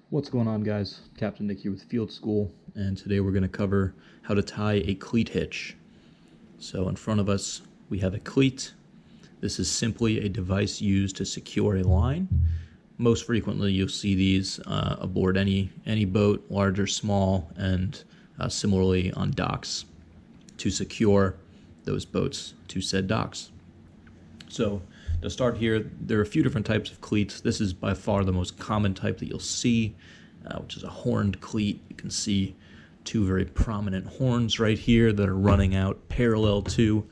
What's going on, guys? Captain Nick here with Field School, and today we're going to cover how to tie a cleat hitch. So in front of us we have a cleat. This is simply a device used to secure a line. Most frequently you'll see these aboard any boat, large or small, and similarly on docks to secure those boats to said docks. So to start here, there are a few different types of cleats. This is by far the most common type that you'll see, which is a horned cleat. You can see two very prominent horns right here that are running out parallel to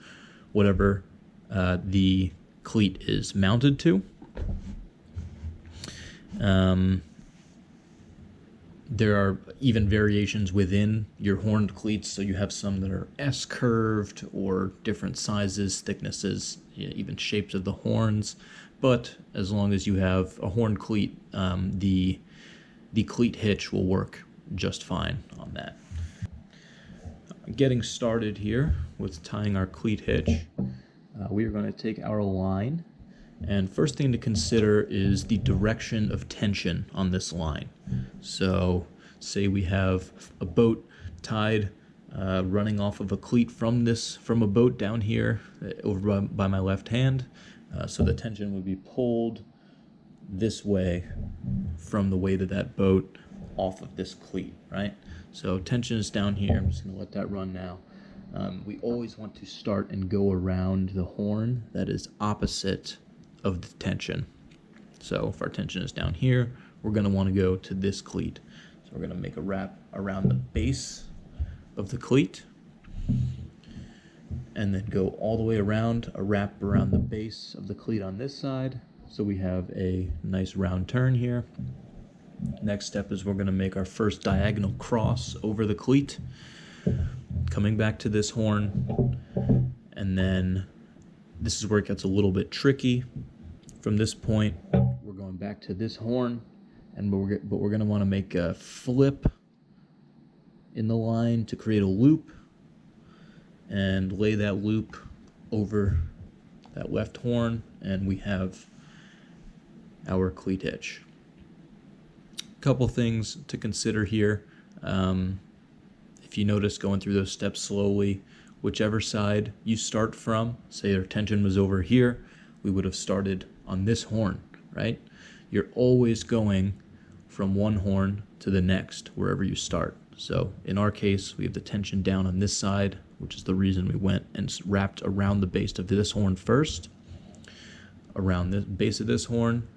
whatever the cleat is mounted to. There are even variations within your horned cleats, so you have some that are S-curved or different sizes, thicknesses, even shapes of the horns. But as long as you have a horned cleat, the cleat hitch will work just fine on that. Getting started here with tying our cleat hitch, we are going to take our line, and first thing to consider is the direction of tension on this line. So say we have a boat tied running off of a cleat from a boat down here over by my left hand. So the tension would be pulled this way from the weight of that boat off of this cleat, right? So tension is down here. I'm just going to let that run now. We always want to start and go around the horn that is opposite of the tension. So if our tension is down here, we're going to want to go to this cleat. So we're going to make a wrap around the base of the cleat and then go all the way around, a wrap around the base of the cleat on this side. So we have a nice round turn here. Next step is we're going to make our first diagonal cross over the cleat, coming back to this horn, and then this is where it gets a little bit tricky. From this point, we're going back to this horn, but we're going to want to make a flip in the line to create a loop and lay that loop over that left horn, and we have our cleat hitch. Couple things to consider here. If you notice going through those steps slowly, whichever side you start from, say our tension was over here, we would have started on this horn, right? You're always going from one horn to the next wherever you start. So in our case, we have the tension down on this side, which is the reason we went and wrapped around the base of this horn first, around the base of this horn,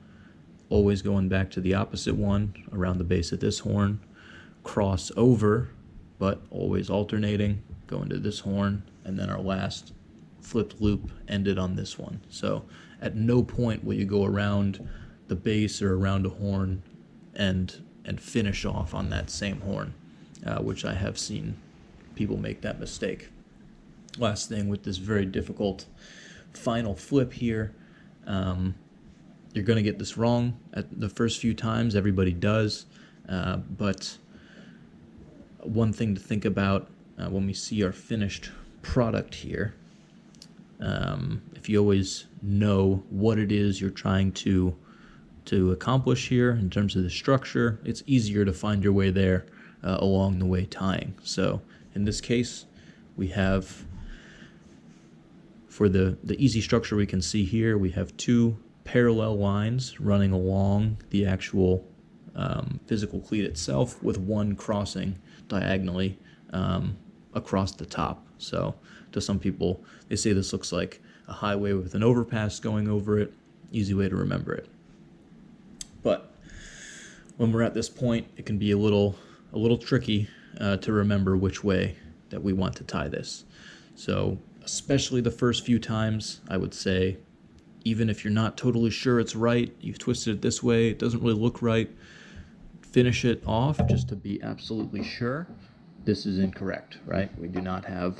always going back to the opposite one, around the base of this horn, cross over, but always alternating, going to this horn, and then our last flipped loop ended on this one. So at no point will you go around the base or around a horn and finish off on that same horn, which I have seen people make that mistake. Last thing with this very difficult final flip here, you're going to get this wrong at the first few times. Everybody does, but one thing to think about when we see our finished product here, if you always know what it is you're trying to accomplish here in terms of the structure, it's easier to find your way there along the way tying. So in this case, we have, for the easy structure we can see here, we have two parallel lines running along the actual physical cleat itself, with one crossing diagonally across the top. So to some people, they say this looks like a highway with an overpass going over it. Easy way to remember it. But when we're at this point, it can be a little tricky to remember which way that we want to tie this. So especially the first few times, I would say, even if you're not totally sure it's right, you've twisted it this way, it doesn't really look right, finish it off just to be absolutely sure. This is incorrect, right? We do not have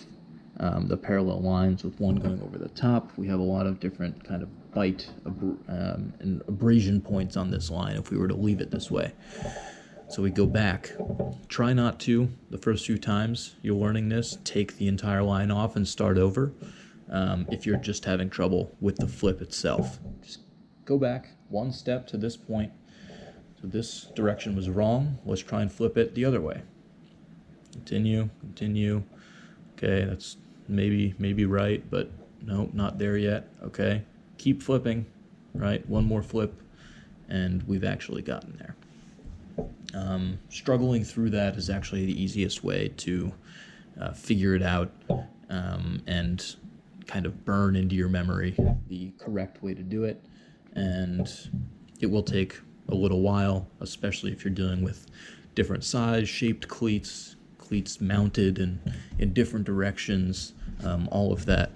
the parallel lines with one going over the top. We have a lot of different kind of bite and abrasion points on this line if we were to leave it this way. So we go back. Try not to, the first few times you're learning this, take the entire line off and start over. If you're just having trouble with the flip itself, just go back one step to this point, So this direction was wrong. Let's try and flip it the other way. Continue, continue. Okay, that's maybe right, but no, not there yet. Okay, keep flipping, right? One more flip, and we've actually gotten there. Struggling through that is actually the easiest way to figure it out and kind of burn into your memory the correct way to do it. And it will take a little while, especially if you're dealing with different size, shaped cleats, cleats mounted in different directions. All of that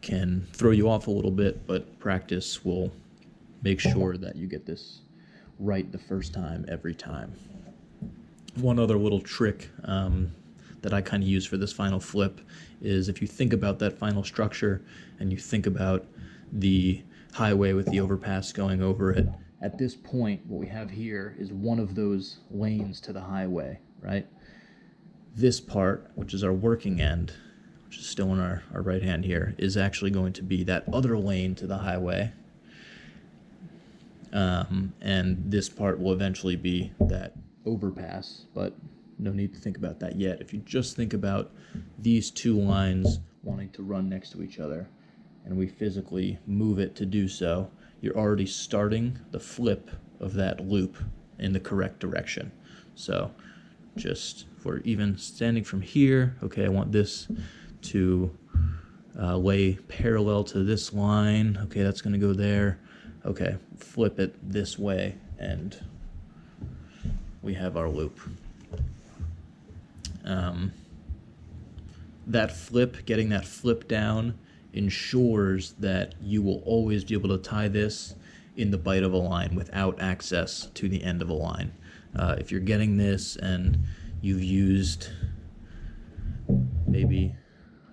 can throw you off a little bit, but practice will make sure that you get this right the first time, every time. One other little trick that I kind of use for this final flip is if you think about that final structure and you think about the highway with the overpass going over it, at this point what we have here is one of those lanes to the highway, right? This part, which is our working end, which is still in our right hand here, is actually going to be that other lane to the highway. And this part will eventually be that overpass, but no need to think about that yet. If you just think about these two lines wanting to run next to each other, and we physically move it to do so, you're already starting the flip of that loop in the correct direction. So just for even standing from here, okay, I want this to lay parallel to this line. Okay, that's going to go there. Okay, flip it this way, and we have our loop. That flip, getting that flip down, ensures that you will always be able to tie this in the bite of a line without access to the end of a line. If you're getting this and you've used maybe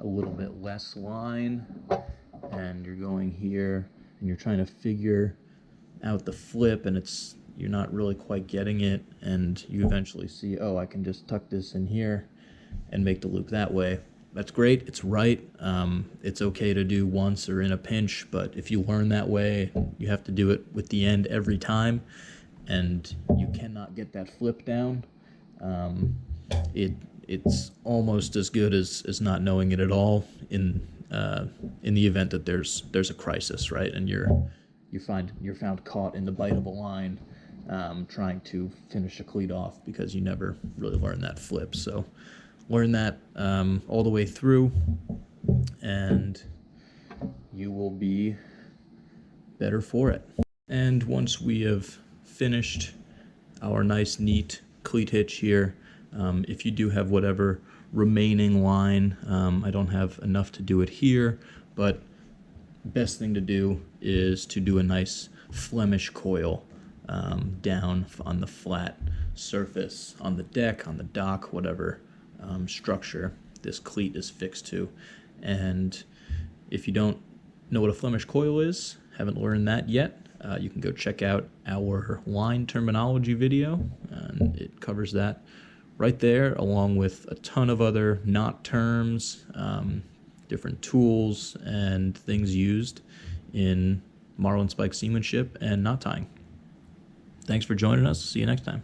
a little bit less line and you're going here and you're trying to figure out the flip and you're not really quite getting it, and you eventually see, oh, I can just tuck this in here and make the loop that way. That's great, it's right. It's okay to do once or in a pinch, but if you learn that way, you have to do it with the end every time, and you cannot get that flip down. It's almost as good as not knowing it at all in the event that there's a crisis, right? And you're found caught in the bite of a line, trying to finish a cleat off because you never really learned that flip. So learn that all the way through, and you will be better for it. And once we have finished our nice, neat cleat hitch here, if you do have whatever remaining line, I don't have enough to do it here, but best thing to do is to do a nice Flemish coil down on the flat surface, on the deck, on the dock, whatever structure this cleat is fixed to. And if you don't know what a Flemish coil is, haven't learned that yet, you can go check out our line terminology video, and it covers that right there, along with a ton of other knot terms, different tools and things used in marlin spike seamanship and knot tying. Thanks for joining us. See you next time.